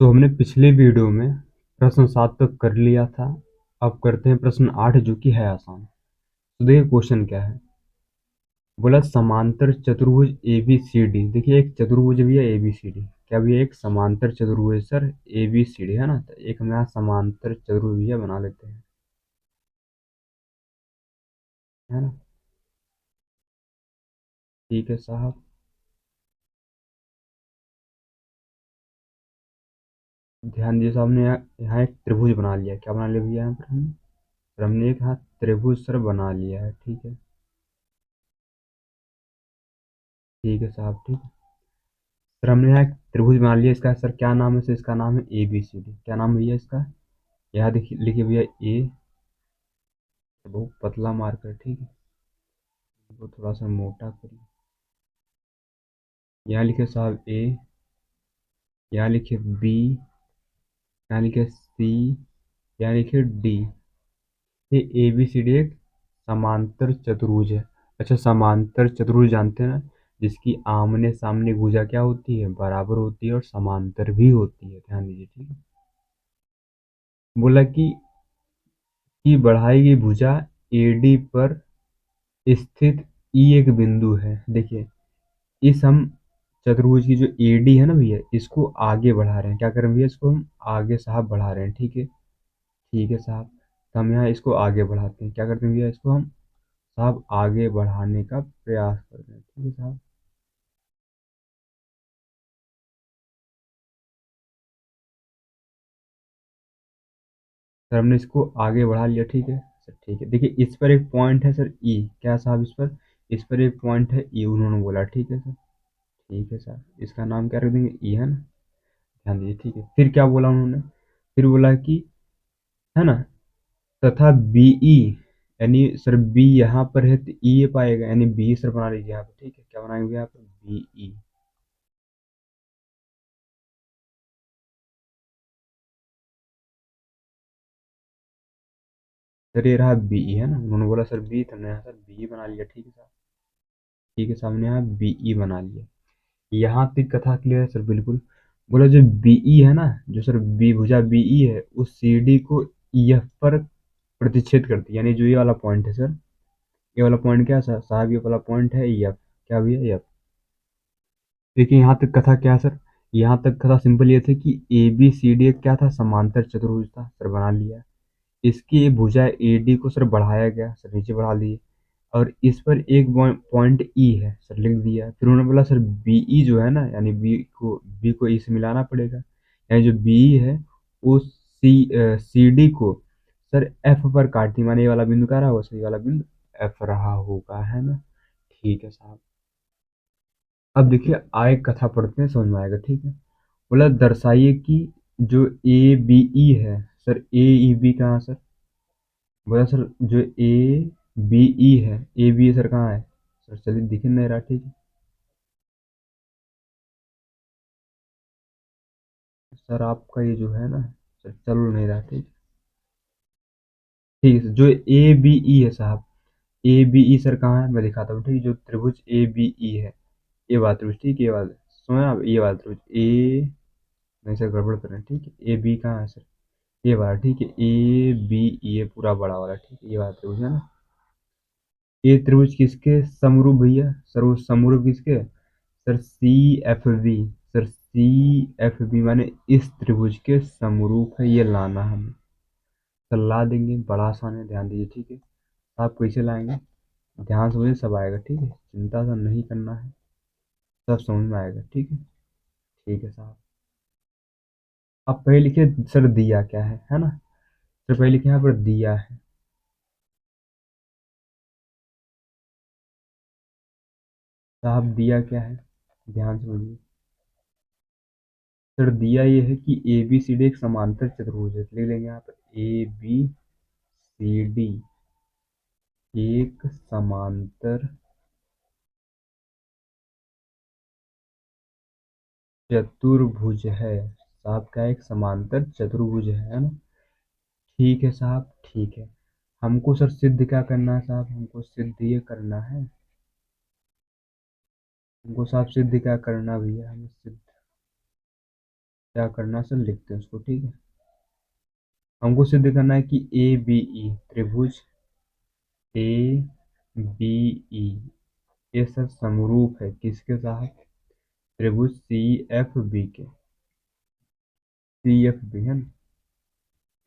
तो हमने पिछले वीडियो में प्रश्न 7 तक कर लिया था। अब करते हैं प्रश्न 8 जो कि है आसान। तो देखिए क्वेश्चन क्या है। बोला समांतर चतुर्भुज ए बी सी डी। देखिए एक चतुर्भुज भी है ए बी सी डी। क्या भी है? एक समांतर चतुर्भुज sir A B C D है ना। तो एक हम यहाँ समांतर चतुर्भुज भी है बना लेते हैं, है ना। ठीक है साहब। ध्यान दिए साहब ने यहाँ एक त्रिभुज बना लिया। क्या बना लिया भैया यहाँ पर हमने? सर हमने एक यहाँ त्रिभुज सर बना लिया है। ठीक है, ठीक है साहब, ठीक है। सर हमने यहाँ एक त्रिभुज बना लिया। इसका सर क्या नाम है? सर इसका नाम है ए बी सी डी। क्या नाम है भैया इसका? यहाँ देखिए, लिखिए भैया ए, बहुत पतला मार्कर, ठीक है। वो थोड़ा सा मोटा करिए। यहाँ लिखे साहब ए, यहाँ लिखे बी, यहाँ लिखे सी, यहाँ लिखे डी। ये ए बी सी डी एक समांतर चतुर्भुज है। अच्छा, समांतर चतुर्भुज जानते हैं ना, जिसकी आमने सामने भुजा क्या होती है? बराबर होती है और समांतर भी होती है। ध्यान दीजिए, ठीक है। बोला कि बढ़ाई गई भुजा ए डी पर स्थित ई एक बिंदु है। देखिए, इस हम चतुर्भुज की जो एडी है ना भैया, इसको आगे बढ़ा रहे हैं। क्या कर रहे हैं भैया? इसको हम आगे साहब बढ़ा रहे हैं। ठीक है, ठीक है साहब। तो हम यहाँ इसको आगे बढ़ाते हैं। क्या करते हैं भैया? इसको हम साहब आगे बढ़ाने का प्रयास करते हैं। ठीक है साहब। सर हमने इसको आगे बढ़ा लिया। ठीक है सर, ठीक है। देखिए इस पर एक पॉइंट है सर ई। क्या साहब? इस पर एक पॉइंट है ई, उन्होंने बोला। ठीक है सर, ठीक है सर। इसका नाम क्या रख देंगे? ई, है ना। ध्यान दीजिए, ठीक है। फिर क्या बोला उन्होंने? फिर बोला कि, है ना, तथा बीई, यानी सर बी यहाँ पर है तो ई ये पाएगा, यानी बी सर बना लीजिए यहाँ पर। ठीक है, क्या बनाएंगे यहाँ पर? बीई। सर ये रहा बीई, है ना। उन्होंने बोला सर बी, तो हमने यहाँ सर बीई बना लिया। ठीक है सर, ठीक है, सामने यहाँ बीई बना लिया। यहाँ तक कथा क्लियर है सर? बिल्कुल। बोला जो बीई है ना, जो सर बी भुजा बीई है, उस सी डी को एफ पर प्रतिच्छेद करती है। यानी जो ये वाला पॉइंट है सर, ये वाला पॉइंट क्या है सर साहब? ये वाला पॉइंट है एफ। क्या भी है? एफ। देखिए यहाँ तक कथा क्या है सर? यहाँ तक कथा सिंपल ये थी कि ए बी सी डी एक क्या था? समांतर चतुर्भुज था सर, बना लिया। इसकी भुजा ए डी को सर बढ़ाया गया, सर नीचे बढ़ा दिए। और इस पर एक पॉइंट ई है सर, लिख दिया। फिर उन्होंने बोला सर बी ई जो है ना, यानी बी को ई से मिलाना पड़ेगा। यानी जो बी ई है उस सी डी को सर एफ पर काटती, माने ये वाला बिंदु क्या रहा होगा? सही वाला बिंदु एफ रहा होगा, है ना। ठीक है साहब। अब देखिए आगे कथा पढ़ते हैं, समझ में आएगा। ठीक है। बोला दर्शाइए कि जो ए बी ई है सर, ए ई बी कहाँ सर? बोला सर जो ए बी ई है, ए बी सर कहाँ है? सर चलिए दिख नहीं रहा। ठीक है सर, आपका ये जो है ना सर, चल नहीं रहा। ठीक, ठीक है सर। जो ए बी ई है साहब, ए बी ई सर कहाँ है? मैं दिखाता हूँ। ठीक है, जो त्रिभुज ए बी ई है, ये वाला त्रिभुज, ठीक है, ये वाला सुना आप? ये वाला त्रिभुज ए, नहीं सर गड़बड़ कर रहे हैं। ठीक है, ए बी कहाँ है सर? ये वाला, ठीक है, ए बी ई, ये पूरा बड़ा वाला, ठीक है, ये वाला त्रिभुज है ना। ये त्रिभुज किसके समरूप भैया? सर वो समरूप किसके? Sir C F B. Sir C F B माने इस त्रिभुज के समरूप है, ये लाना हमें। सर ला देंगे, बड़ा आसान है, ध्यान दीजिए। ठीक है, आप कैसे लाएंगे? ध्यान से, मुझे सब आएगा। ठीक है, चिंता सा नहीं करना है, सब समझ में आएगा। ठीक है, ठीक है साहब। अब पहले लिखिए सर दिया क्या है ना। सर पहले लिखे यहाँ पर दिया है। साहब दिया क्या है? ध्यान से बोलिए। सर दिया ये है कि ए बी सी डी एक समांतर चतुर्भुज है। लिख लेंगे यहाँ पर ए बी सी डी एक समांतर चतुर्भुज है। साहब का एक समांतर चतुर्भुज है ना। ठीक है साहब, ठीक है। हमको सर सिद्ध क्या करना है साहब? हमको सिद्ध ये करना है। हमको साहब सिद्ध क्या करना भैया? हमें सिद्ध क्या करना है सर, लिखते हैं उसको, ठीक है। हमको सिद्ध करना है कि ए बी ई त्रिभुज ए बी ई ये सर समरूप है किसके साथ, त्रिभुज सी एफ बी के, सी एफ बी है ना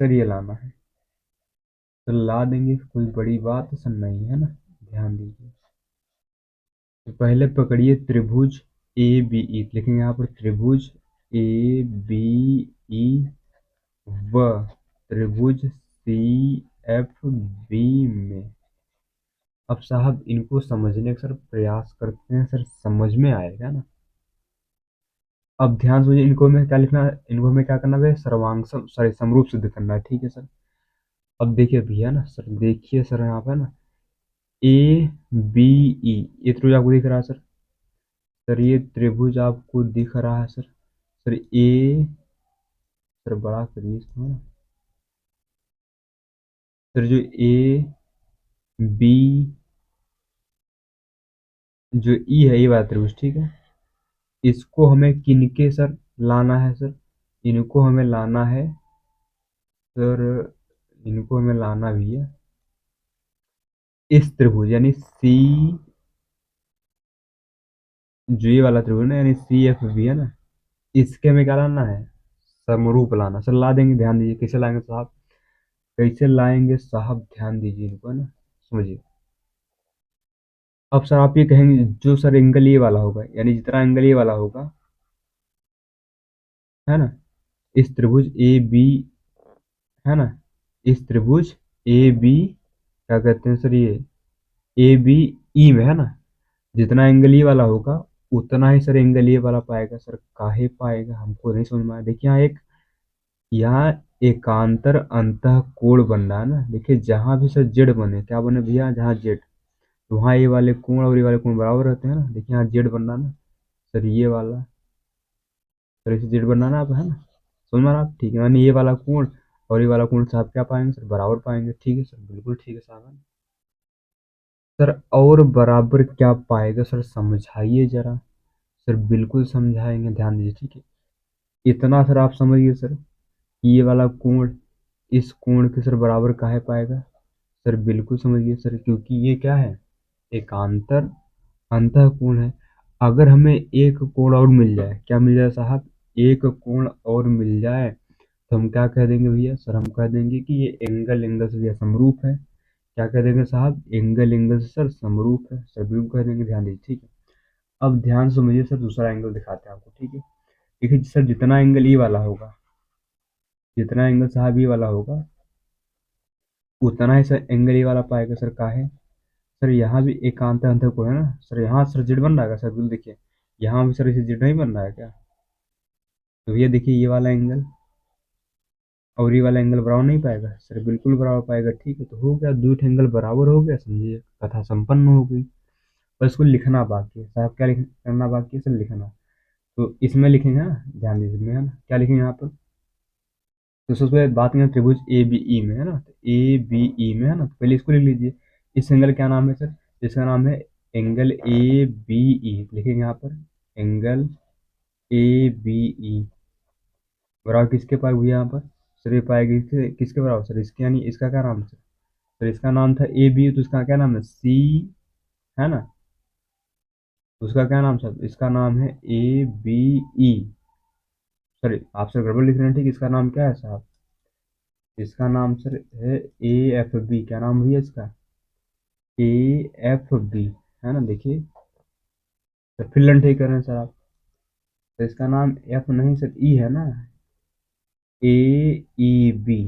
सर, ये लाना है। तो ला देंगे, कोई बड़ी बात तो सर नहीं है ना, ध्यान दीजिए। तो पहले पकड़िए त्रिभुज ए बी ई, लिखेंगे यहाँ पर त्रिभुज ए बी ई व त्रिभुज सी एफ बी में। अब साहब इनको समझने का सर प्रयास करते हैं, सर समझ में आएगा ना। अब ध्यान से इनको में क्या लिखना है, इनको हमें क्या करना है, सर्वांग सॉरी समरूप सिद्ध करना है, ठीक है सर। अब देखिए भैया ना सर, देखिए सर यहाँ पे ना ए बी ई ये त्रिभुज आपको दिख रहा है सर, सर ये त्रिभुज आपको दिख रहा है सर, सर ए, सर बड़ा करिए इसको ना, सर जो ए बी जो ई है ये वाला त्रिभुज, ठीक है। इसको हमें किनके सर लाना है सर, इनको हमें लाना है सर, इनको हमें लाना भी है इस त्रिभुज यानी सी, जो ये वाला त्रिभुज ना यानी सी एफ बी है ना, इसके हमें क्या लाना है, समरूप लाना। सर ला देंगे, ध्यान दीजिए कैसे लाएंगे साहब, कैसे लाएंगे साहब, ध्यान दीजिए इनको है ना, समझिए। अब सर आप ये कहेंगे जो सर एंगल ये वाला होगा, यानी जितना एंगल ये वाला होगा है ना, इस त्रिभुज ए बी है ना, इस त्रिभुज ए बी क्या कहते हैं सर, ये ए बी ई में है ना, जितना एंगल ये वाला होगा उतना ही सर एंगल ये वाला पाएगा। सर काहे पाएगा, हमको नहीं समझ में आया। देखिए यहाँ एकांतर अंतः कोण बन रहा है ना, देखिए जहां भी सर जेड बने, क्या बने भैया, जहाँ जेड, तो वहाँ ये वाले कोण और ये वाले कोण बराबर रहते हैं ना। देखिए यहाँ जेड बन रहा ना सर, ये वाला, सर इसे जेड बन रहा ना आप, है ना, समझ में आ रहा आप, ठीक है। यानी ये वाला कोण और ये वाला कोण साहब क्या पाएंगे सर, बराबर पाएंगे, ठीक है सर, बिल्कुल ठीक है साहब। सर और बराबर क्या पाएगा सर, समझाइए जरा। सर बिल्कुल समझाएंगे, ध्यान दीजिए, ठीक है। इतना सर आप समझिए सर, ये वाला कोण इस कोण के सर बराबर काहे पाएगा, सर बिल्कुल समझिए सर, क्योंकि ये क्या है, एकांतर अंतः कोण है। अगर हमें एक कोण और मिल जाए, क्या मिल जाए साहब, एक कोण और मिल जाए, तो हम क्या कह देंगे भैया सर, हम कह देंगे कि ये एंगल एंगल से भैया समरूप है। क्या कह देंगे साहब, एंगल एंगल से सर समरूप है, सर बिल्कुल कह देंगे, ध्यान दीजिए, ठीक है। अब ध्यान समझिए सर, दूसरा एंगल दिखाते हैं आपको, ठीक है। देखिए सर जितना एंगल ये वाला होगा, जितना एंगल साहब ये वाला होगा उतना ही सर एंगल ये वाला पाएगा। सर का है सर, यहाँ भी एकांत अंतर को है ना सर, यहाँ सर जेड बन रहा है सर, बिल्कुल देखिए यहाँ भी सर इसे जेड नहीं बन रहा है क्या, तो ये देखिए ये वाला एंगल और ये वाला एंगल बराबर नहीं पाएगा सर, बिल्कुल बराबर पाएगा, ठीक है। तो हो गया, दो एंगल बराबर हो गया, समझिए कथा संपन्न हो गई। बस इसको लिखना बाकी है साहब, क्या करना बाकी है सर, लिखना। तो इसमें लिखेंगे ना, ध्यान दीजिए है ना, क्या लिखेंगे यहाँ पर, तो सबसे बात करें त्रिभुज ए बी ई में है ना, तो ए बी ई में है ना, तो पहले इसको लिख लीजिए। इस एंगल क्या नाम है सर, इसका नाम है एंगल ए बी ई, लिखेंगे यहाँ पर एंगल ए बी ई बराबर किसके पाए हुए यहाँ पर, सर ये पाएगी किसके किसके बराबर सर, इसके यानी इसका क्या नाम है सर, इसका नाम था ए बी, तो इसका क्या नाम है सी, है ना, तो उसका क्या नाम सर, इसका नाम है ए बी ई, सॉरी आप सर गड़बड़ लिख रहे हैं, ठीक, इसका नाम क्या है साहब, इसका नाम सर है ए एफ बी, क्या नाम हुई है इसका, ए एफ बी, है ना, देखिए सर फिर लन ठीक कर रहे हैं सर आप, तो इसका नाम एफ नहीं सर ई है ना, ए ई बी,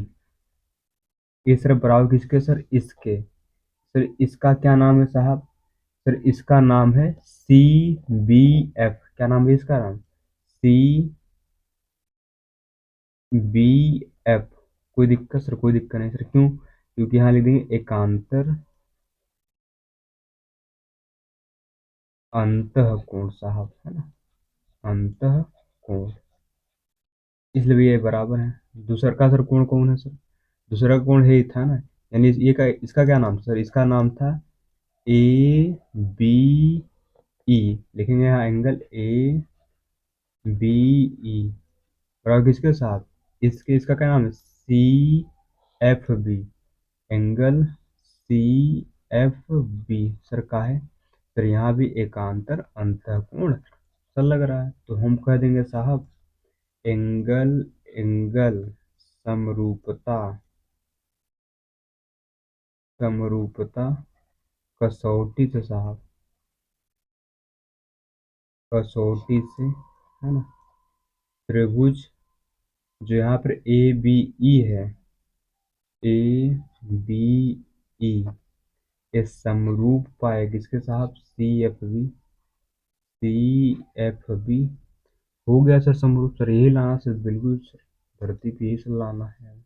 ये सर बराबर किसके सर, इसके, सर इसका क्या नाम है साहब, सर इसका नाम है सी बी एफ, क्या नाम है इसका नाम, सी बी एफ। कोई दिक्कत सर, कोई दिक्कत नहीं सर, क्यों, क्योंकि यहाँ लिख देंगे एकांतर अंतः कोण साहब, है ना, अंतः कोण, इसलिए भी ये बराबर है। दूसरा का सर कोण कौन है सर, दूसरा का कोण है ये था ना, यानी ये का इसका क्या नाम था सर, इसका नाम था ए बी ई, लिखेंगे यहाँ एंगल ए बी ई, बराबर किसके साथ, इसके, इसका क्या नाम है, C F B, angle C F B sir का है सर, यहाँ भी एकांतर अंतःकोण सर लग रहा है, तो हम कह देंगे साहब एंगल, एंगल समरूपता, समरूपता कसौटी से साहब, कसौटी से, है ना, त्रिभुज जो यहाँ पर ए बी ई है, ए बी ई, ये समरूप पाए किसके साहब, C F B, C F B हो गया सर समरूप, सर यही लाना सर, बिल्कुल सर धरती पे यही सर लाना है,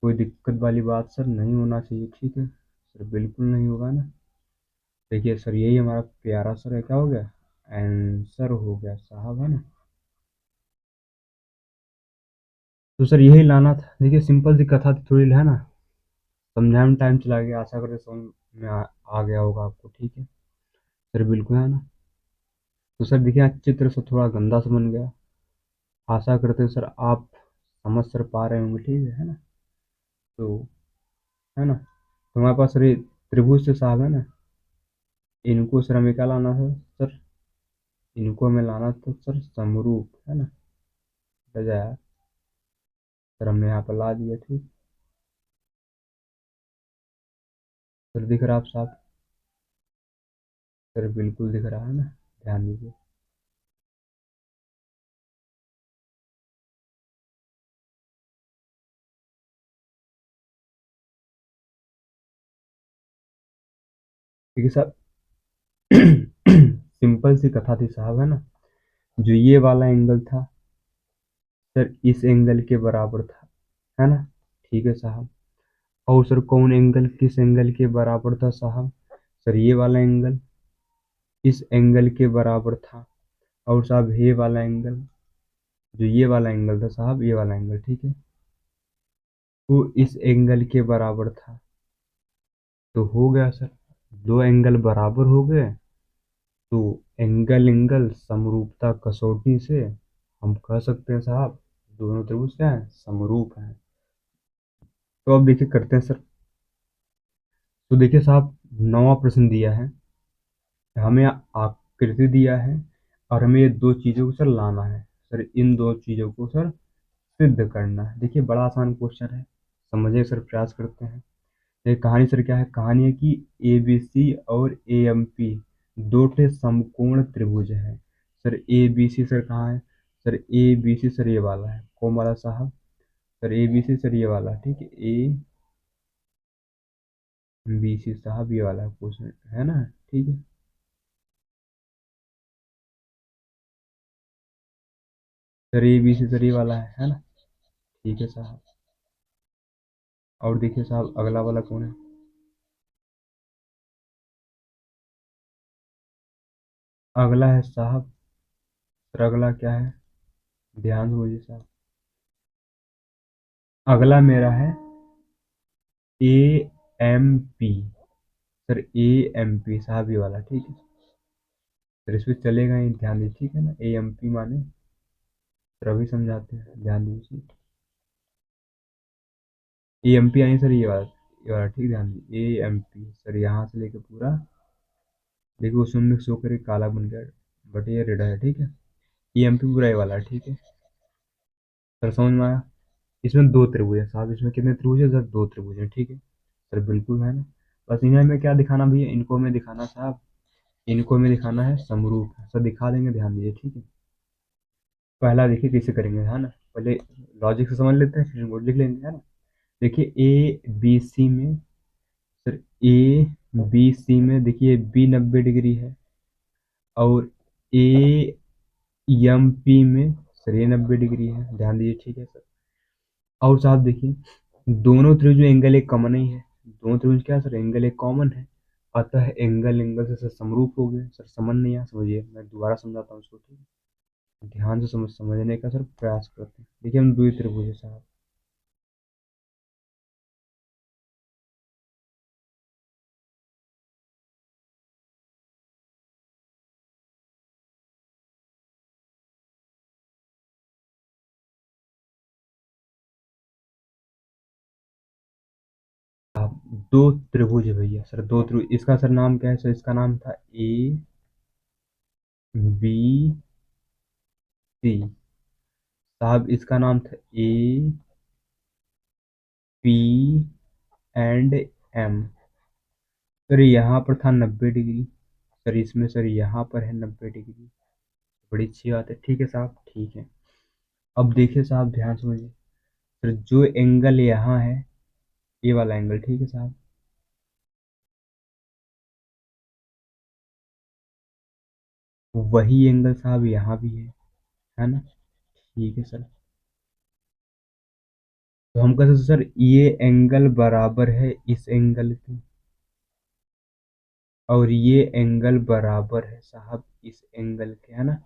कोई दिक्कत वाली बात सर नहीं होना चाहिए, ठीक है सर, बिल्कुल नहीं होगा ना। देखिए सर यही हमारा प्यारा सर है, क्या हो गया, आंसर हो गया साहब, है ना। तो सर यही लाना था, देखिए सिंपल सी कथा थी थोड़ी, है ना, समझाने में टाइम चला गया, आशा करते समझ में आ गया होगा आपको, ठीक है सर, बिल्कुल, है ना। तो सर देखिए आज चित्र से थोड़ा गंदा सा बन गया, आशा करते हैं सर आप समझ सर पा रहे होंगे, ठीक है ना। तो है ना, तो हमारे पास सर ये त्रिभुज से साहब, है ना, इनको सर हमें क्या लाना था सर, इनको हमें लाना था सर समरूप, है ना, बजाय सर हमने यहाँ पर ला दिया, ठीक सर, दिख रहा है आप साहब, सर बिल्कुल दिख रहा है ना, ध्यान दीजिए। ठीक है साहब, सिंपल सी कथा थी साहब, है ना, जो ये वाला एंगल था सर इस एंगल के बराबर था, है ना, ठीक है साहब, और सर कौन एंगल किस एंगल के बराबर था साहब, सर ये वाला एंगल इस एंगल के बराबर था, और साहब ये वाला एंगल, जो ये वाला एंगल था साहब, ये वाला एंगल, ठीक है, वो इस एंगल के बराबर था, तो हो गया सर, दो एंगल बराबर हो गए, तो एंगल, एंगल समरूपता कसौटी से हम कह सकते हैं साहब दोनों त्रिभुज क्या है, समरूप है। तो अब देखिए करते हैं सर, तो देखिए साहब 9वां प्रश्न दिया है, हमें आकृति दिया है, और हमें ये दो चीजों को सर लाना है, सर इन दो चीजों को सर सिद्ध करना है। देखिए बड़ा आसान क्वेश्चन है, समझने का सर प्रयास करते हैं। ये कहानी सर क्या है, कहानी है कि ए बी सी और ए एम पी दो ठे समकोण त्रिभुज है, sir A B C sir कहाँ है, sir A B C sir ये वाला है, कौन वाला साहब, sir A B C sir ये वाला, ठीक है, ए बी सी साहब ये वाला क्वेश्चन है ना, ठीक है sir A B C sir ये वाला है ना, ठीक है साहब। और देखिए साहब अगला वाला कौन है, अगला है साहब, सर अगला क्या है, ध्यान दीजिए साहब, अगला मेरा है A M P, sir A M P साहब ये वाला, ठीक है सर, इस पे चलेगा ही, ध्यान दीजिए, ठीक है ना, ए एम पी माने, सर अभी समझाते हैं, ध्यान दीजिए, ए एम पी आए सर ये वाला ठीक, ध्यान दीजिए, ए एम पी सर यहाँ से लेके पूरा, देखिए उसमें मिक्स होकर ये काला बन गया, बट ये रेड है, ठीक है, ई एम पी पूरा ये वाला है, ठीक है सर, समझ में आया। इसमें दो त्रिभुज है साहब, इसमें कितने त्रिभुज है सर, दो त्रिभुज है, ठीक है सर, बिल्कुल है ना। बस इन्हें में क्या दिखाना भैया, इनको में दिखाना साहब, इनको में दिखाना है समरूप, सर दिखा देंगे, ध्यान दीजिए, ठीक है। पहला देखिए कैसे करेंगे, है ना, पहले लॉजिक से समझ लेते हैं, फिर इनको लिख लेंगे, है ना। देखिए ए बी सी में, सर ए बी सी में देखिए बी 90 डिग्री है, और ए एम पी में सर ये 90 डिग्री है, ध्यान दीजिए, ठीक है सर। और साहब देखिए दोनों त्रिभुज में एंगल एक कॉमन ही है, दोनों त्रिभुज क्या है सर, एंगल एक कॉमन है, अतः एंगल एंगल से सर समरूप हो गए, सर समझ नहीं आया, समझिए मैं दोबारा समझाता हूँ इसको, ठीक है, ध्यान से समझने का सर प्रयास करते हैं। देखिए हम द्वि त्रिभुज है साहब, दो त्रिभुज है भैया सर, दो त्रिभुज। इसका सर नाम क्या है सर? इसका नाम था ए बी सी। साहब इसका नाम था A P and M. Sir यहाँ पर था 90 डिग्री। सर इसमें सर यहाँ पर है 90 डिग्री। बड़ी अच्छी बात है, ठीक है साहब, ठीक है। अब देखिए साहब, ध्यान समझिए। सर जो एंगल यहाँ है, ये वाला एंगल, ठीक है साहब, वही एंगल साहब यहाँ भी है ना? ठीक है सर। तो हम कहते सर ये एंगल बराबर है इस एंगल के, और ये एंगल बराबर है साहब इस एंगल के, है ना?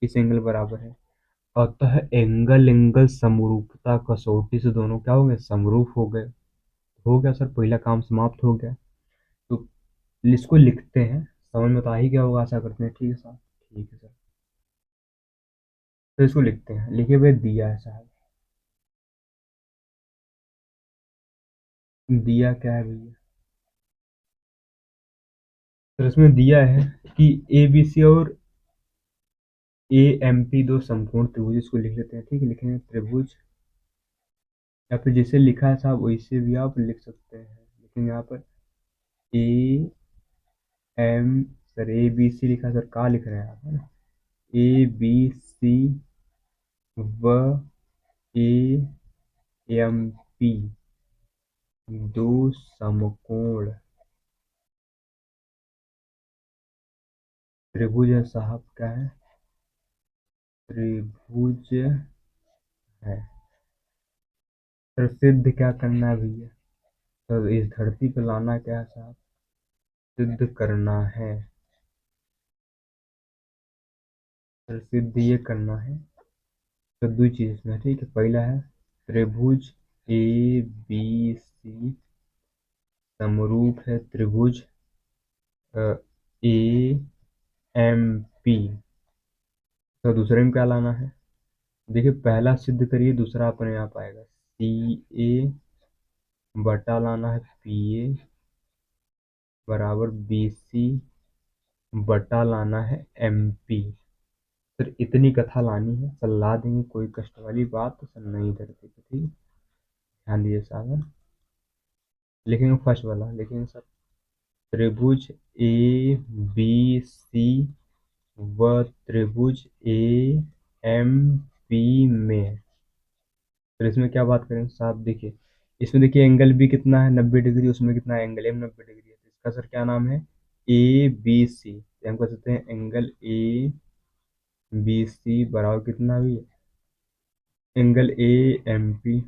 इस एंगल बराबर है। अतः एंगल एंगल समरूपता कसौटी से दोनों क्या हो गए? समरूप हो गए। हो गया सर, पहला काम समाप्त हो गया। तो इसको लिखते हैं, समझ में तो आ ही गया होगा आशा करते हैं, ठीक है साहब, ठीक है सर। तो इसको लिखते हैं, लिखे हुए दिया है साहब। दिया क्या है भैया? तो इसमें दिया है कि ए बी सी और ए एम पी दो समकोण त्रिभुज, इसको लिख लेते हैं, ठीक है, लिखेंगे त्रिभुज, या फिर जैसे लिखा है साहब वैसे भी आप लिख सकते हैं। लेकिन यहाँ पर A M, sir A B C लिखा, सर कहाँ लिख रहे हैं आप, है ना? ए बी सी व ए एम पी दो समकोण त्रिभुज है साहब, क्या है? त्रिभुज है। सर सिद्ध क्या करना है भैया? सर इस धरती पे लाना क्या है साहब? सिद्ध करना है। सर सिद्ध ये करना है। तो दो चीज इसमें, ठीक है। पहला है त्रिभुज ए बी सी समरूप है त्रिभुज ए एम पी। तो दूसरे में क्या लाना है? देखिए पहला सिद्ध करिए, दूसरा अपने आप आएगा। सी ए बटा लाना है पी ए बराबर बी सी बटा लाना है एम पी। सर इतनी कथा लानी है सर, ला देंगे, कोई कष्ट वाली बात तो सर नहीं धरती पे, ठीक है। ध्यान दीजिए साहब, लिखेंगे फर्स्ट वाला, लिखेंगे सर त्रिभुज ए बी सी व त्रिभुज ए एम पी में। फिर इसमें क्या बात करें साहब? देखिए इसमें देखिए एंगल भी कितना है? 90 डिग्री। उसमें कितना है? एंगल एम 90 डिग्री है। तो इसका सर क्या नाम है? A B C. हम कह सकते हैं एंगल ए बी सी बराबर कितना भी है? Angle A M P.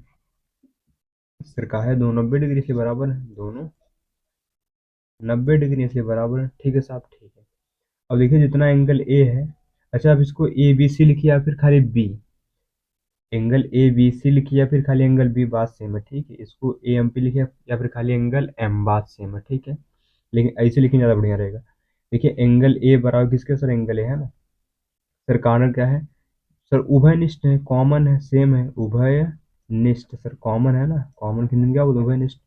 Sir का है दोनों 90 डिग्री से बराबर है, दोनों 90 डिग्री से बराबर है, ठीक है साहब, ठीक है। अब देखिए जितना एंगल ए है, अच्छा आप इसको ए बी सी लिखिए या फिर खाली B, angle A B C लिखिए या फिर खाली एंगल बी, बात सेम है, ठीक है। इसको ए एम पी लिखिए या फिर खाली एंगल एम, बात सेम है, ठीक है। लेकिन ऐसे लिखने ज़्यादा बढ़िया रहेगा। देखिए एंगल ए बराबर किसके? सर एंगल ए, है ना? सर कारण क्या है? सर उभयनिष्ठ है, कॉमन है, सेम है, उभय निष्ठ। सर कॉमन है ना, कॉमन की क्या बोलते? उभयनिष्ठ,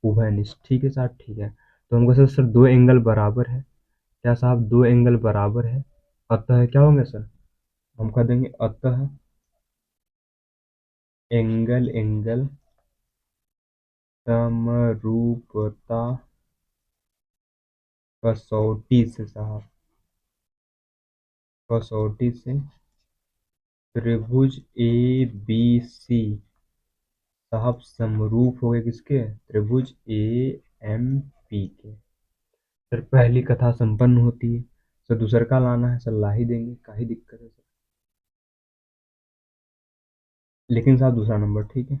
उभयनिष्ठ, ठीक है साहब, ठीक है। तो हमको सर दो एंगल बराबर है, क्या साहब? दो एंगल बराबर है, अतः क्या होंगे सर? हम कह देंगे अतः एंगल एंगल समरूपता कसौटी से साहब, कसौटी से त्रिभुज ए बी सी साहब समरूप हो गए किसके? त्रिभुज ए एम पी के। सर पहली कथा संपन्न होती है। सर दूसरा का लाना है सर, ला ही देंगे, का ही दिक्कत है सर। लेकिन साहब दूसरा नंबर, ठीक है,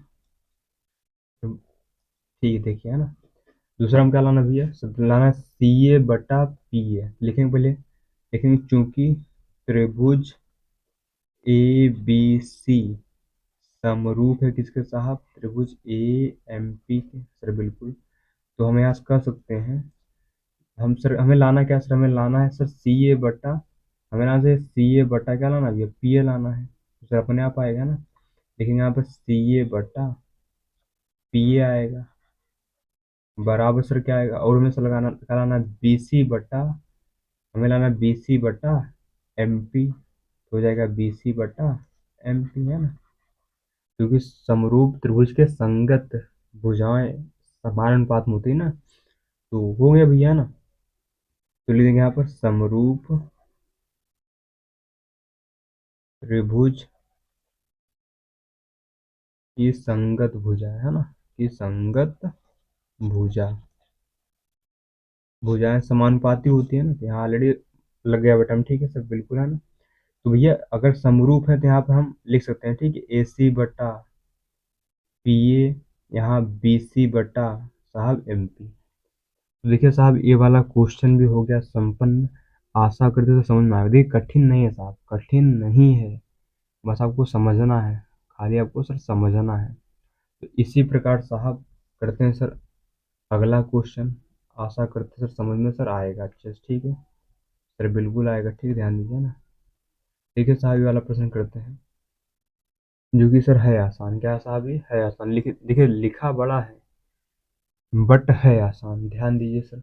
तो ठीक है, देखिए, है ना? दूसरा हम क्या लाना भैया? सब लाना है सी ए बटा पी ए। लिखेंगे पहले, लेकिन चूंकि त्रिभुज ए बी सी समरूप है किसके साहब? त्रिभुज ए एम पी के, सर बिल्कुल। तो हम यहाँ से कर सकते हैं, हम सर हमें लाना क्या? सर हमें लाना है सर सी ए बटा, हमें लाना है सी ए बटा क्या लाना भैया? पी ए लाना है, तो सर अपने आप आएगा ना। लेकिन यहाँ पर सी ए बटा पी ए आएगा, बराबर सर क्या आएगा, और हमें सर लगाना क्या लाना, BC बटा, हमें लाना BC बटा MP, तो हो जाएगा BC बटा MP, है ना। क्योंकि समरूप त्रिभुज के संगत भुजाएं समान अनुपात में होती है ना, तो हो गया भैया ना। तो लिख देंगे यहाँ पर समरूप त्रिभुज की संगत भुजा, है ना, की संगत भुजा, भुजाएं समानुपाती होती है ना, तो यहाँ ऑलरेडी लग गया बटन, ठीक है सर, बिल्कुल, है ना। तो भैया अगर समरूप है तो यहाँ पर हम लिख सकते हैं, ठीक है, AC बटा PA, यहाँ BC बटा साहब MP। तो देखिए साहब ये वाला क्वेश्चन भी हो गया संपन्न। आशा करते तो समझ में आएगा, देखिए कठिन नहीं है साहब, कठिन नहीं है, बस आपको समझना है, खाली आपको सर समझना है। तो इसी प्रकार साहब करते हैं सर अगला क्वेश्चन। आशा करते सर समझ में सर आएगा अच्छे से, ठीक है सर, बिल्कुल आएगा, ठीक, ध्यान दीजिए ना। ठीक है साहब, ये वाला प्रश्न करते हैं, जो कि सर है आसान, क्या साहब, ये है आसान, लिखे देखिए लिखा बड़ा है बट है आसान, ध्यान दीजिए सर।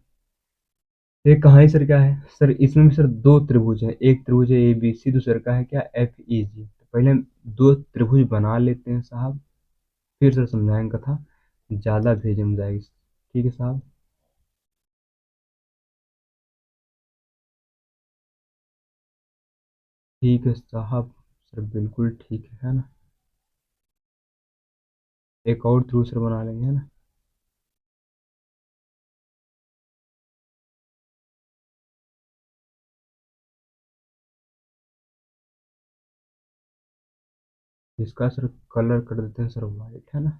ये कहाँ सर क्या है सर, इसमें भी सर दो त्रिभुज है, एक त्रिभुज है ABC, दूसरे का है क्या FEG। तो पहले हम दो त्रिभुज बना लेते हैं साहब, फिर सर समझाएंगे कथा, ज़्यादा भेज में जाएगी, ठीक है साहब। ठीक है साहब, सर बिल्कुल ठीक है ना। एक और त्रिभुज सर बना लेंगे, है ना। इसका सर कलर कर देते हैं सर वाइट, है ना।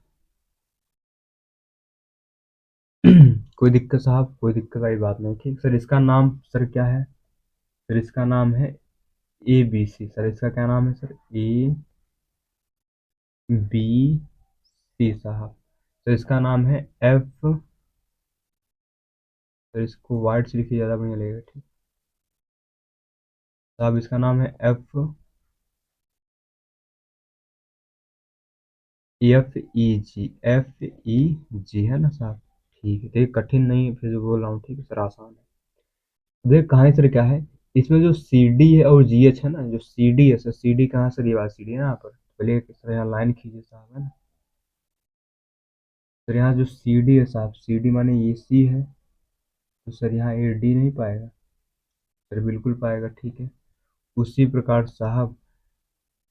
कोई दिक्कत साहब, कोई दिक्कत वाली बात नहीं, ठीक सर। इसका नाम सर क्या है, सर इसका नाम है ABC, सर इसका क्या नाम है सर, ABC साहब। सर इसका नाम है F, सर इसको वाइट से लिखिए, ज़्यादा बढ़िया लगेगा, ठीक साहब। इसका नाम है FEG है ना साहब। ठीक है, देखिए कठिन नहीं है, फिर जो बोल रहा हूँ, ठीक है सर, आसान है। देख कहाँ सर क्या है, इसमें जो CD है और GH है ना, जो CD है सर, CD कहाँ सर, ये वाला CD है ना यहाँ पर, पहले सर यहाँ लाइन खींचिए साहब, है ना। सर यहाँ जो CD है साहब, CD माने ये C है, तो सर यहाँ AD नहीं पाएगा, सर बिल्कुल पाएगा, ठीक है। उसी प्रकार साहब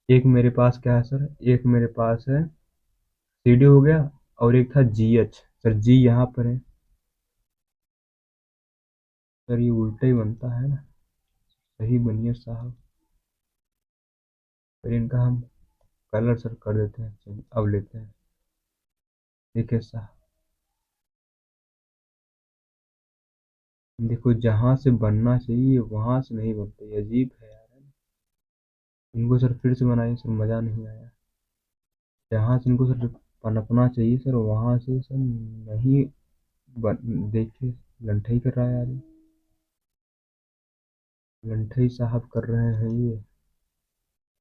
एक मेरे पास क्या है सर, एक मेरे पास है CD हो गया, और एक था GH, सर G यहाँ पर है, सर ये उल्टा ही बनता है ना, सही बनिए साहब। फिर इनका हम कलर सर कर देते हैं, चलिए अब लेते हैं, ठीक है साहब। देखो जहाँ से बनना चाहिए वहां से नहीं बनते, ये अजीब है यार। इनको सर फिर से बनाइए सर, मजा नहीं आया। जहाँ से इनको सर पनपना चाहिए सर, वहां से सर नहीं देखिए लंठाई कर रहा है यार लंठाई साहब कर रहे हैं ये।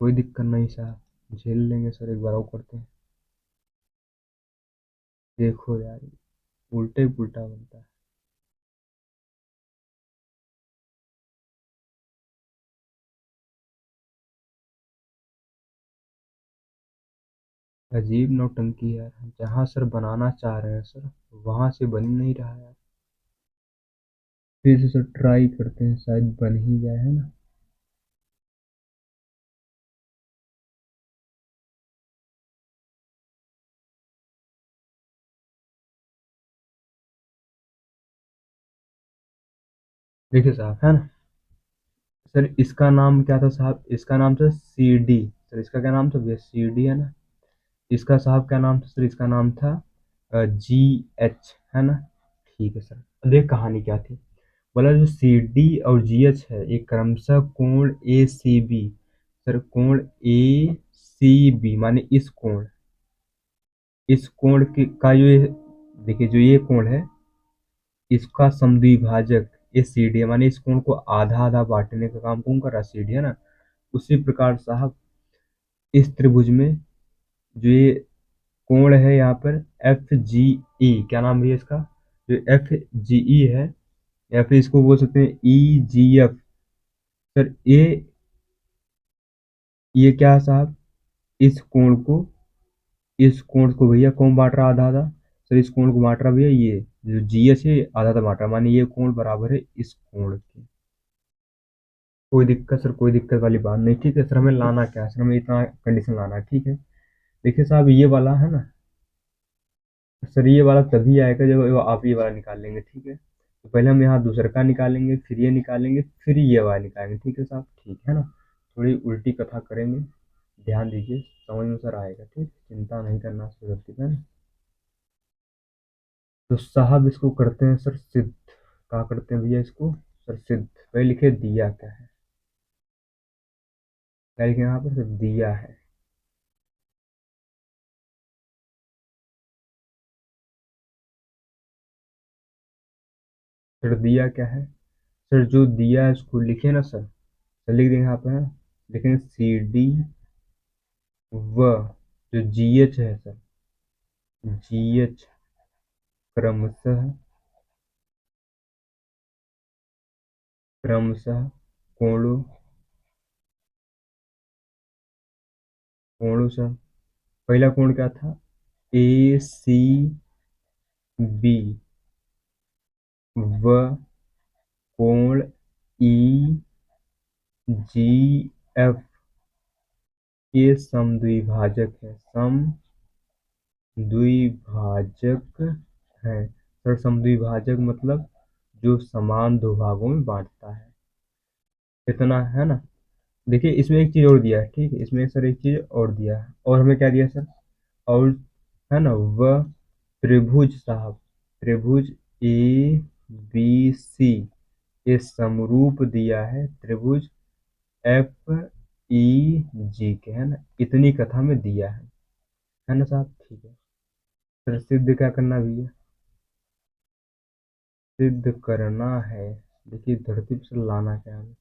कोई दिक्कत नहीं साहब, झेल लेंगे सर, एक बार और करते हैं। देखो यार उल्टे पुल्टा बनता है। अजीब नौटंकी है यार, जहाँ सर बनाना चाह रहे हैं सर, वहां से बन ही नहीं रहा है। फिर से सर ट्राई करते हैं, शायद बन ही जाए, है ना। देखिए साहब, है ना, सर इसका नाम क्या था साहब, इसका नाम था CD, सर इसका क्या नाम था भैया, CD है ना। इसका साहब क्या नाम था सर, इसका नाम था GH, है ना। ठीक है सर, अब देख कहानी क्या थी, बोला जो CD और GH है, ये क्रमशः कोण ACB, सर कोण ACB माने इस कोण के का जो ये, देखिए जो ये कोण है, इसका समद्विभाजक ये CD है, माने इस कोण को आधा आधा बांटने का काम कौन कर रहा है, CD है ना। उसी प्रकार साहब इस त्रिभुज में जो ये कोण है यहाँ पर FGE, क्या नाम है इसका, जो एफ जी ई है, या फिर इसको बोल सकते हैं ई जी एफ। सर ये क्या है साहब, इस कोण को, इस कोण को भैया कौन बांट रहा आधा आधा? सर इस कोण को बांट रहा भैया ये जो जी एच है, आधा आधा बांट रहा, माने ये कोण बराबर है इस कोण के। कोई दिक्कत सर, कोई दिक्कत वाली बात नहीं, ठीक है सर। हमें लाना क्या है सर, हमें इतना कंडीशन लाना है, ठीक है। देखिए साहब ये वाला है ना, सर ये वाला तभी आएगा जब आप ये वाला निकाल लेंगे, ठीक है। तो पहले हम यहाँ दूसरा का निकालेंगे, फिर ये निकालेंगे, फिर ये वाला निकालेंगे, ठीक है साहब, ठीक है ना। थोड़ी उल्टी कथा करेंगे, ध्यान दीजिए, समझ में सर आएगा, ठीक, चिंता नहीं करना सर, गलती है ना। तो साहब इसको करते हैं सर सिद्ध। क्या करते हैं भैया इसको सर सिद्ध। पहले लिखे दिया क्या है, क्या लिखे यहाँ पर सर, दिया है। सर दिया क्या है, सर जो दिया है उसको लिखे ना सर। सर लिख देंगे यहाँ पे है, लिखेंगे सी डी व जो जी एच है सर, जी एच क्रमशः, क्रमशः कोणों, कोणों सर। पहला कोण क्या था, ए सी बी, व कोण ई जी एफ, ये समद्विभाजक है, समद्विभाजक है सर। समद्विभाजक मतलब जो समान दो भागों में बांटता है, इतना है ना। देखिए इसमें एक चीज और दिया है, ठीक है, इसमें सर एक चीज और दिया है, और हमें क्या दिया सर, और है ना, वह त्रिभुज साहब, त्रिभुज ए बी सी ये समरूप दिया है त्रिभुज एफ ई जी के, है ना, इतनी कथा में दिया है ना साहब, ठीक है। फिर सिद्ध क्या करना भैया, सिद्ध करना है। देखिए धरती पर से लाना क्या है,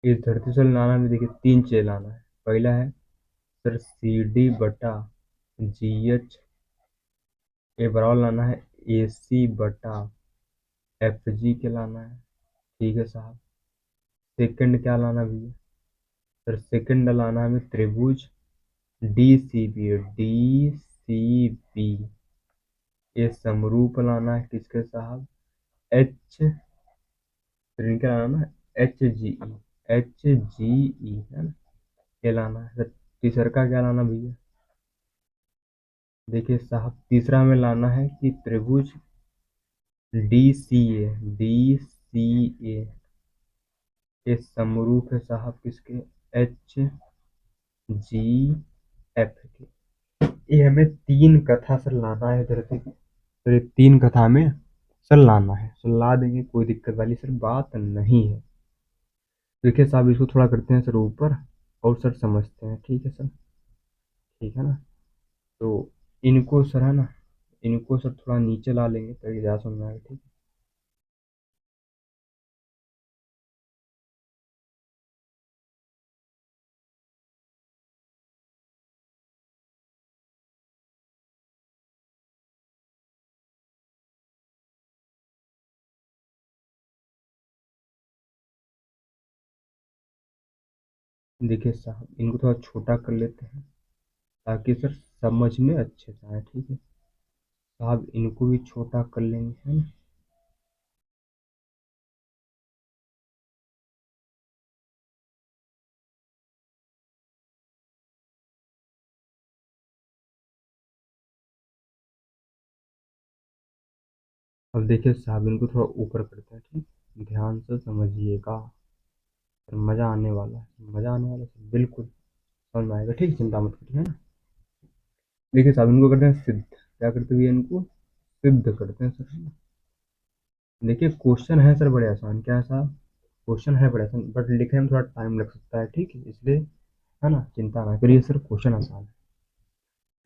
इस धरती से लाना में देखिए तीन चीज लाना है। पहला है सर सी डी बटा जी एच, ये बराबर लाना है ए सी बटा एफ जी के लाना है, ठीक है साहब। सेकंड क्या लाना भैया, सर सेकंड लाना है हमें त्रिभुज D C B, D C B ये समरूप लाना है किसके साहब, एच, फिर इनके लाना है एच जी ई, एच जी ई है ना, ये लाना है सर। तीसरा का क्या लाना भैया, देखिए साहब तीसरा हमें लाना है कि त्रिभुज डी सी ए, डी सी ए ये समरूप है साहब किसके, एच जी एफ के। ये हमें तीन कथा सर लाना है धरती की, तो ये तीन कथा में सर लाना है, सर ला देंगे, कोई दिक्कत वाली सर बात नहीं है। देखिए साहब इसको थोड़ा करते हैं सर ऊपर, और सर समझते हैं, ठीक है सर, ठीक है ना। तो इनको सर है ना, इनको सर थोड़ा नीचे ला लेंगे ताकि ज़्यादा समझ में आए, ठीक है। देखिए साहब इनको थोड़ा छोटा कर लेते हैं ताकि सर समझ में अच्छे से आए, ठीक है साहब, इनको भी छोटा कर लेंगे, है ना। अब देखिए साहब इनको थोड़ा ऊपर करते हैं, ठीक, ध्यान से समझिएगा, फिर मज़ा आने वाला है, मज़ा आने वाला है बिल्कुल, समझ में आएगा, ठीक, चिंता मत करिए, है ना। देखिए साहब इनको करते हैं सिद्ध, क्या करते हुए इनको सिद्ध करते हैं सर, है ना। देखिए क्वेश्चन है सर बड़े आसान, क्या है साहब, क्वेश्चन है बड़े आसान, बट लिखने में थोड़ा टाइम लग सकता है, ठीक है, इसलिए है ना, चिंता ना करिए सर, क्वेश्चन आसान है।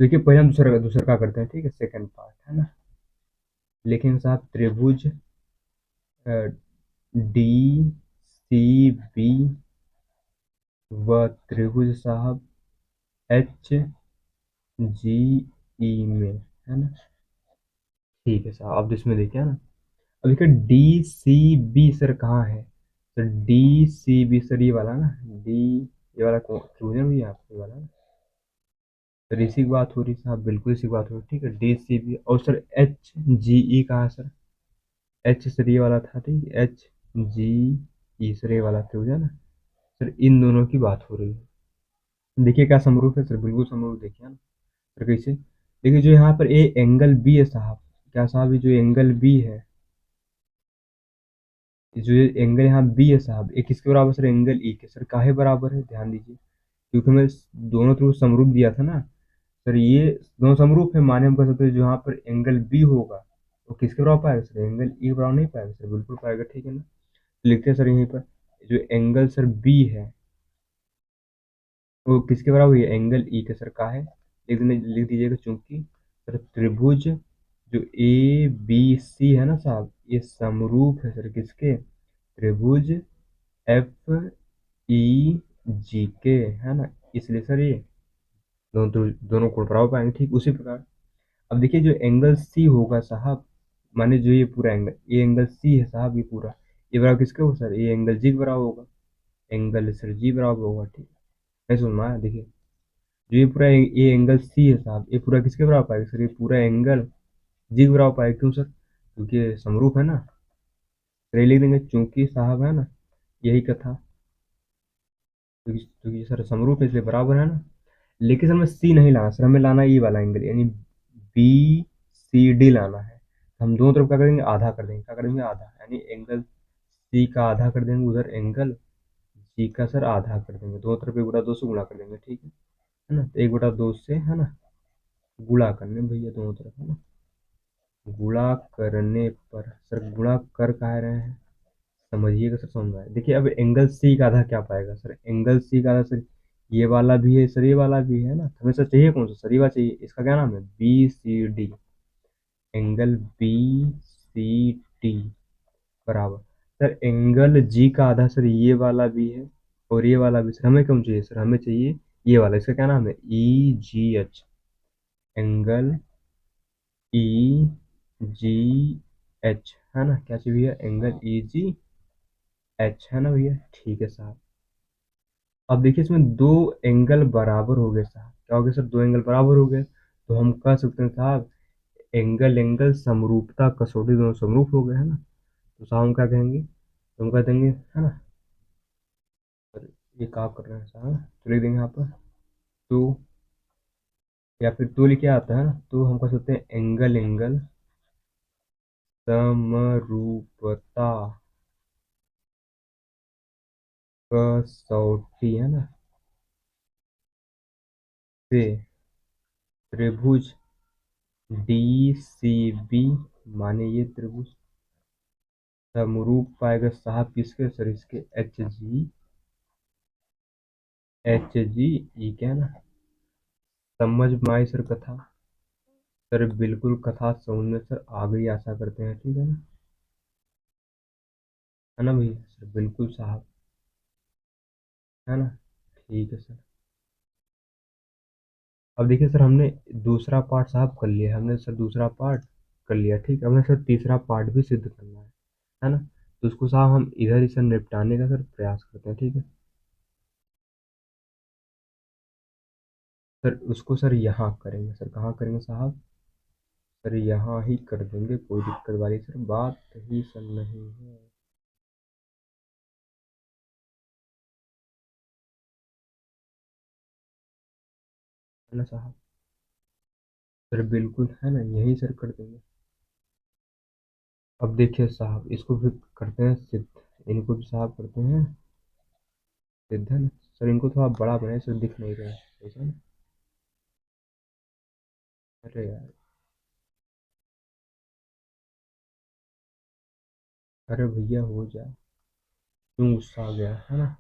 देखिए पहले हम दूसरा दूसरा का करते हैं, ठीक है, सेकंड पार्ट है ना। लेकिन साहब त्रिभुज डी सी बी व त्रिभुज साहब एच जी ई में, है ना, ठीक है साहब, अब इसमें देखिए ना, अब देखिए डी सी बी सर कहाँ है? Sir D C B sir ये वाला ना, डी, ये वाला त्रिभुज है भैया, आपको ये वाला ना। सर इसी की बात हो रही है साहब, बिल्कुल इसी की बात हो रही है, ठीक है, डी सी बी। और सर एच जी ई कहाँ है सर? एच सर ये वाला था, ठीक है, एच जी ई सर ये वाला त्रिभुज है ना। सर इन दोनों की बात हो रही है। देखिए क्या समरूप है सर, बिल्कुल समरूप, देखिए ना सर कैसे। देखिए जो यहाँ पर ए एंगल बी है साहब, क्या साहब, ये जो एंगल बी है, जो ये एंगल यहाँ बी है साहब, ये किसके बराबर सर? एंगल ई के। सर काहे बराबर है, ध्यान दीजिए, क्योंकि मैं दोनों तरफ समरूप दिया था ना। सर ये दोनों समरूप है, माने हम कह सकते हैं जो यहाँ पर एंगल बी होगा वो किसके बराबर पाएगा सर? एंगल ई बराबर नहीं पाएगा सर, बिल्कुल पाएगा, ठीक है ना। लिखते हैं सर यहीं पर, जो एंगल सर बी है वो किसके बराबर है? एंगल ई के। सर का है, लिख दीजिएगा, चूंकि सर त्रिभुज जो ए बी सी है ना साहब, ये समरूप है सर किसके? त्रिभुज एफ ई जी के, है ना। इसलिए सर ये दोनों कोण बराबर पाएंगे, ठीक उसी प्रकार। अब देखिए जो एंगल सी होगा साहब, माने जो ये पूरा एंगल, ये एंगल सी है साहब, ये पूरा, ये बराबर किसके होगा सर? ये एंगल जी के बराबर होगा, एंगल सर जी बराबर होगा, ठीक है। नहीं समझ में आया? देखिए जो ये पूरा ये एंगल सी है साहब, ये पूरा किसके बराबर पाएगा सर? ये पूरा एंगल जी के बराबर पाएगा, क्यों सर? क्योंकि ये समरूप है ना। तो ये लिख देंगे चूंकि साहब, है ना, यही कथा, क्योंकि सर समरूप है इसलिए बराबर है ना। लेकिन सर हमें सी नहीं लाना सर, हमें लाना है ये वाला एंगल, यानी बी सी डी लाना है। हम दोनों तरफ क्या करेंगे? आधा कर देंगे, क्या करेंगे? आधा, यानी एंगल सी का आधा कर देंगे, उधर एंगल जी का सर आधा कर देंगे, दोनों तरफ 1/2 से गुणा कर देंगे, ठीक है ना। तो 1/2 से, है ना, गुणा करने भैया दोनों तरफ, है ना। गुणा करने पर सर, गुणा कर कह रहे हैं, समझिएगा सर, समझ में आए। देखिए अब एंगल सी का आधा क्या पाएगा सर? एंगल सी का आधा सर ये वाला भी है सर, ये वाला भी है ना, तो हमें सर चाहिए कौन सा सर? ये वाला चाहिए, इसका क्या नाम है? B C D. Angle B C D बराबर सर एंगल जी का आधा सर, ये वाला भी है और ये वाला भी। सर हमें कौन चाहिए सर? हमें चाहिए ये वाला, इसका क्या नाम है? E G H. Angle E G H, है ना, क्या चाहिए भैया? एंगल ई जी एच, है ना भैया, ठीक है साहब। अब देखिए इसमें दो एंगल बराबर हो गए साहब, क्या हो गया सर? दो एंगल बराबर हो गए, तो हम कह सकते हैं साहब एंगल एंगल समरूपता कसौटी दोनों समरूप हो गए, है ना। तो साहब हम क्या कहेंगे? तो हम कह देंगे, है ना, सर ये काम कर रहे हैं साहब, तो लिख देंगे यहाँ पर तो, या फिर तो लिखे आता है ना, तो हम कह सकते हैं एंगल एंगल समरूपता कसौटी, है ना, से त्रिभुज डी सी बी, माने ये त्रिभुज समरूप पाएगा साहब किसके सर? इसके एच जी ई के, है ना। समझ में आई सर कथा? सर बिल्कुल कथा समझ में सर आ गई, आशा करते हैं, ठीक है ना, है ना भैया? सर बिल्कुल साहब, है ना, ठीक है सर। अब देखिए सर हमने दूसरा पार्ट साहब कर लिया, हमने सर दूसरा पार्ट कर लिया, ठीक है। हमने सर तीसरा पार्ट भी सिद्ध करना है ना। तो उसको साहब हम इधर ही सर निपटाने का सर प्रयास करते हैं, ठीक है। सर उसको सर यहाँ करेंगे सर, कहाँ करेंगे साहब? सर यहाँ ही कर देंगे, कोई दिक्कत वाली सर बात ही सर नहीं है, है ना साहब? सर बिल्कुल, है ना, यही सर कर देंगे। अब देखिए साहब इसको भी करते हैं सिद्ध, इनको भी साहब करते हैं सिद्ध, है ना। सर इनको थोड़ा बड़ा बनाए सर, दिख नहीं रहा है, ऐसा ना। अरे यार, अरे भैया हो जा, क्यों गुस्सा आ गया, है ना।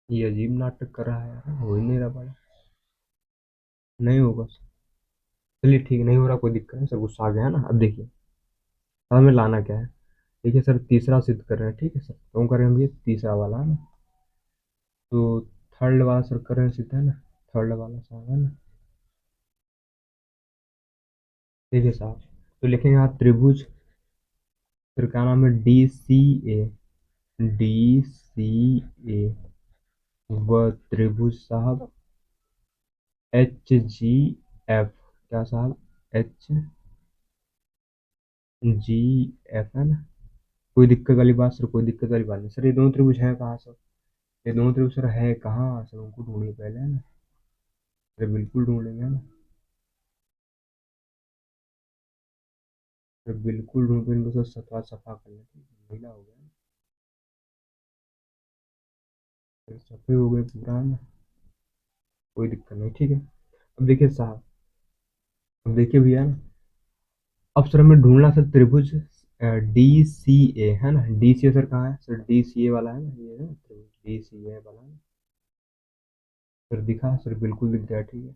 ये अजीब नाटक कर रहा है यार, हो ही नहीं रहा बड़ा। नहीं होगा सर, चलिए ठीक है, नहीं हो रहा, कोई दिक्कत नहीं सर, गुस्सा आ गया है ना। अब देखिए अब हमें लाना क्या है? देखिए सर तीसरा सिद्ध कर रहे हैं, ठीक है सर, तो हम कर रहे हैं भैया तीसरा वाला, है ना। तो थर्ड वाला सर कर रहे हैं सिद्ध, है ना, थर्ड वाला साहब, है ना। देखिए साहब, तो लिखेंगे यहाँ त्रिभुज, फिर क्या नाम है, डी सी ए, डी सी ए, व त्रिभुज साहब एच जी एफ, क्या साहब, एच जी एफ है ना। कोई दिक्कत वाली बात सर, कोई दिक्कत वाली बात नहीं सर। ये दोनों त्रिभुज है कहाँ सर, ये दोनों त्रिभुज सर है कहाँ सर, उनको ढूंढिए पहले, है ना। अरे बिल्कुल ढूंढेंगे, है ना। अरे बिल्कुल ढूंढ, इनको सर सफा सफा कर लेते हैं, ढीला हो गया, सफे हो गए पूरा, है ना। कोई दिक्कत नहीं, ठीक है। अब देखिए साहब, अब देखिए भैया ना, अब सर हमें ढूंढना सर त्रिभुज डी सी ए, है ना। डी सी ए सर कहाँ है सर, डी सी ए वाला है ना, ये है त्रिभुज डी सी ए वाला है ना। सर दिखा सर, बिल्कुल दिख गया, ठीक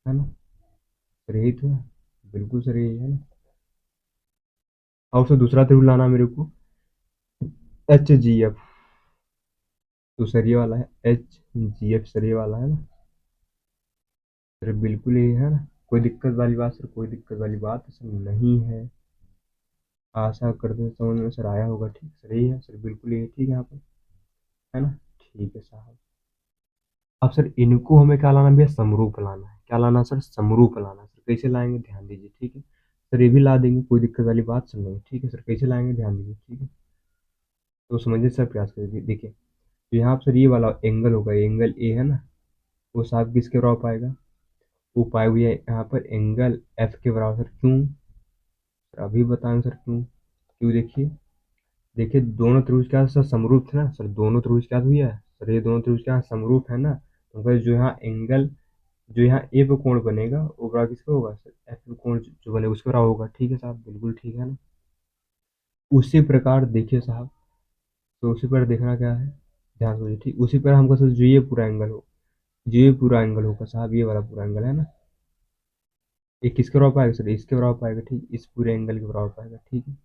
है ना। सर यही तो है, बिल्कुल सर यही है ना। और सर दूसरा त्रिभुज लाना मेरे को, एच जी एफ, तो सर ये वाला है एच जी एफ, सर ये वाला है ना। सर बिल्कुल यही है ना। कोई दिक्कत वाली बात सर, कोई दिक्कत वाली बात सर नहीं है। आशा करते हैं समझ में सर आया होगा, ठीक सर यही है सर, बिल्कुल यही, ठीक है यहाँ पर, है ना। ठीक है साहब, अब सर इनको हमें क्या लाना भैया, समरूप लाना है। क्या लाना सर, समरूप लाना है। सर कैसे लाएंगे, ध्यान दीजिए, ठीक है। सर ये भी ला देंगे, कोई दिक्कत वाली बात सर नहीं, ठीक है सर। कैसे लाएंगे, ध्यान दीजिए, ठीक है। तो समझिए सर, प्रयास करिए, देखिए। तो यहाँ पर सर ये वाला एंगल होगा, एंगल ए है ना, वो साहब किसके बराबर पाएगा, वो पाए हुए यहाँ पर एंगल एफ के बराबर। सर क्यों, सर अभी बताएंगे सर क्यों। क्यों, देखिए, देखिए दोनों त्रिभुज क्या सर समरूप थे ना सर, दोनों त्रिभुज क्या हुआ है सर, ये दोनों त्रिभुज क्या समरूप है ना। तो फिर जो यहाँ एंगल, जो यहाँ ए पे कोण बनेगा वो बराबर किसका होगा सर, एफ पे कोण जो बनेगा उसका बराबर होगा, ठीक है साहब, बिल्कुल ठीक है ना। उसी प्रकार देखिए साहब, तो उसी पर देखना क्या है, ध्यान से, ठीक उसी पर हमको सर जो ये पूरा एंगल हो, जो ये पूरा एंगल होगा साहब, ये वाला पूरा एंगल है ना, ये किसके बराबर पाएगा सर, इसके बराबर पाएगा, ठीक, इस पूरे एंगल के बराबर पाएगा, ठीक है।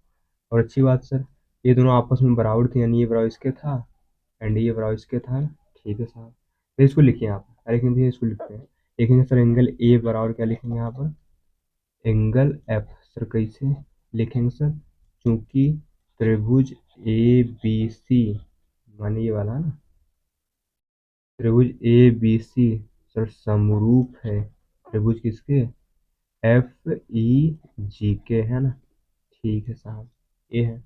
और अच्छी बात सर, ये दोनों आपस में बराबर थे, यानी ये बराबर इसके था एंड ये बराबर इसके था, ठीक है साहब। तो इसको लिखिए आप, लेकिन भैया इसको लिखते हैं, लिखेंगे सर एंगल ए बराबर क्या लिखेंगे यहाँ पर, एंगल एफ। सर कैसे लिखेंगे सर, क्योंकि त्रिभुज ए बी सी, माने ये वाला है ना, त्रिभुज ए बी सी सर समरूप है त्रिभुज किसके, एफ ई जी के, है ना। ठीक है साहब, ये है।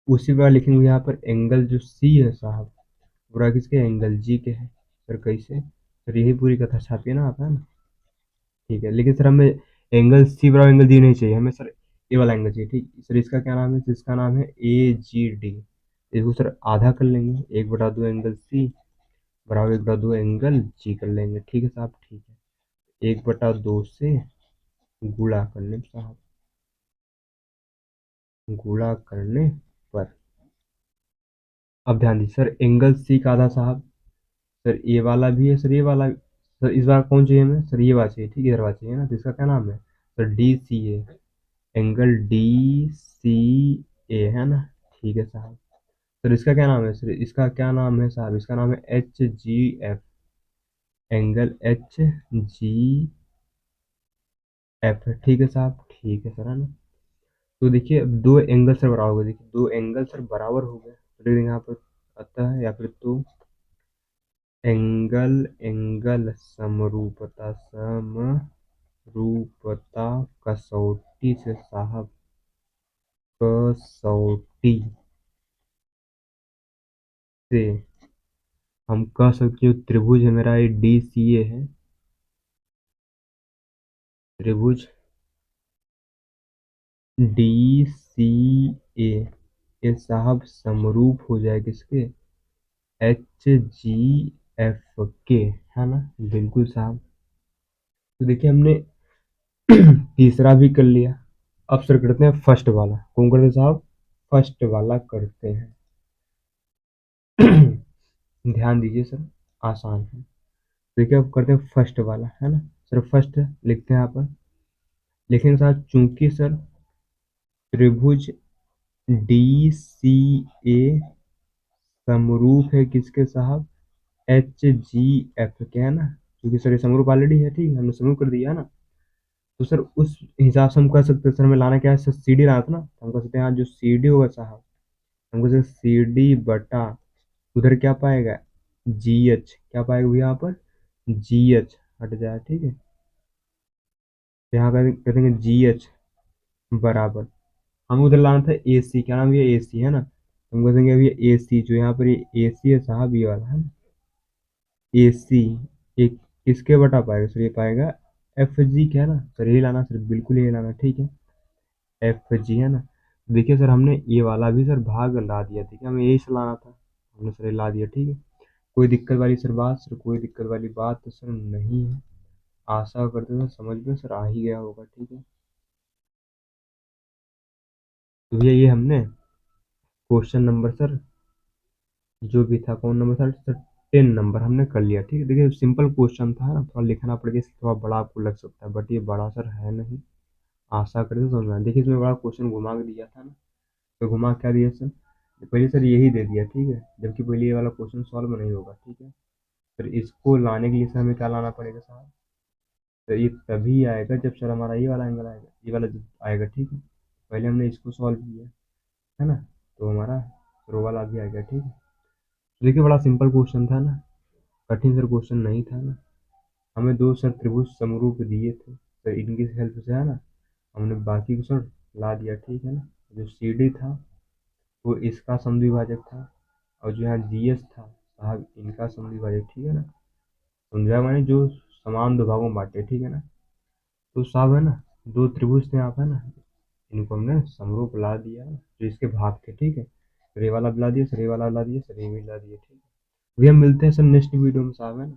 उसी बार लिखेंगे यहाँ पर एंगल जो सी है साहब, पूरा किसके, एंगल जी के है। सर कैसे, सर यही पूरी कथा छापिए ना आप, है ना। ठीक है, लेकिन सर हमें एंगल सी बराबर एंगल जी नहीं चाहिए हमें सर, ये वाला एंगल चाहिए, ठीक सर। इसका क्या नाम है, इसका नाम है ए जी डी। इसको सर आधा कर लेंगे, 1/2 एंगल सी बराबर 1/2 एंगल जी कर लेंगे, ठीक है साहब, ठीक है। 1/2 से गुणा करने साहब, गुणा करने पर, अब ध्यान दीजिए सर, एंगल सी का आधा साहब, सर ये वाला भी है सर, ये वाला सर, इस बार कौन चाहिए हमें सर, ये वाला चाहिए, ठीक है, इधर वाला चाहिए ना। तो इसका क्या नाम है सर, डी सी ए, एंगल डी सी ए, है ना। ठीक है साहब, सर इसका क्या नाम है सर, इसका क्या नाम है साहब, इसका नाम है H G F, angle H G F, ठीक है साहब, ठीक है सर, है ना। तो देखिए अब दो एंगल सर बराबर हो गए, देखिए दो एंगल सर बराबर हो गए, तो देखिए यहाँ पर आता है, या फिर तो एंगल, एंगल समरूपता, समरूपता कसौटी से साहब, कसौटी से हम कह सकते हो त्रिभुज है मेरा, ये डी सी ए है, त्रिभुज डी सी ए, ये साहब समरूप हो जाए किसके, एच जी एफ के, है ना, बिल्कुल साहब। तो देखिए हमने तीसरा भी कर लिया। अब सर करते हैं फर्स्ट वाला, कौन करते हैं साहब, फर्स्ट वाला करते हैं। ध्यान दीजिए सर, आसान है। देखिए अब करते हैं फर्स्ट वाला, है ना। सर फर्स्ट लिखते हैं यहाँ पर, लिखेंगे साहब, चूंकि सर त्रिभुज डी सी ए समरूप है किसके साहब, एच जी एफ के, है ना। क्योंकि सर ये समरूप ऑलरेडी है, ठीक है, हमने समरूप कर दिया है ना। तो सर उस हिसाब से हम कर सकते हैं सर, हमें लाना क्या है सर, सी डी लाना था ना, तो हम कर सकते हैं यहाँ जो सी डी होगा साहब, हम कर सकते हैं सी डी बटा उधर क्या पाएगा, जी एच, क्या पाएगा भैया यहाँ पर, जी एच हट जाए, ठीक है। तो यहाँ कर देंगे जी एच बराबर, हमें उधर लाना था ए सी, क्या नाम है, ए सी है ना, तो हम कर देंगे अभी ए सी, जो यहाँ पर ये ए सी है साहब, ये वाला है ए सी, एक किसके बटा पाएगा सर, ये पाएगा एफ जी, क्या है ना सर, ये लाना सर, बिल्कुल ये लाना, ठीक है, एफ जी है ना। देखिए सर हमने ये वाला भी सर भाग ला दिया, ठीक है, हमें यही से लाना था, हमने सर ये ला दिया, ठीक है। कोई दिक्कत वाली सर बात, सर कोई दिक्कत वाली बात तो सर नहीं है, आशा करते हैं समझ में सर आ ही गया होगा, ठीक है। तो भैया ये हमने क्वेश्चन नंबर सर जो भी था, कौन नंबर था सर, 10 नंबर हमने कर लिया, ठीक है। देखिए सिंपल क्वेश्चन था ना, थोड़ा लिखना पड़ेगा इसलिए थोड़ा बड़ा आपको लग सकता है, बट ये बड़ा सर है नहीं, आशा करते समझ में आए। देखिए इसमें बड़ा क्वेश्चन घुमा के दिया था ना, तो घुमा क्या दिया सर, पहले सर यही दे दिया, ठीक है, जबकि पहले ये वाला क्वेश्चन सॉल्व नहीं होगा, ठीक है। फिर इसको लाने के लिए सर हमें क्या लाना पड़ेगा साहब, तो ये तभी आएगा जब सर हमारा ये वाला एंगल आएगा, ये वाला जब आएगा, ठीक है। पहले हमने इसको सॉल्व किया है ना, तो हमारा रो वाला भी आएगा, ठीक है। तो देखिए बड़ा सिंपल क्वेश्चन था ना, कठिन सर क्वेश्चन नहीं था ना। हमें दो सर त्रिभुज समरूप दिए थे, तो इनकी हेल्प से है ना हमने बाकी को सर ला दिया, ठीक है ना। जो सी डी था वो इसका समद्विभाजक था, और जो यहाँ जी एस था साहब इनका समद्विभाजक, ठीक है ना। समझा मैंने, जो समान दो भागों में बांटे, ठीक है ना। तो साहब है ना, दो त्रिभुज थे यहाँ पे ना, इनको हमने समरूप ला दिया, जो इसके भाग थे, ठीक है। सर ये वाला भी ला दिया, सर ये वाला ला दिया, सर ये भी ला दिया, ठीक है। भैया मिलते हैं सर नेक्स्ट वीडियो में साहब, है ना।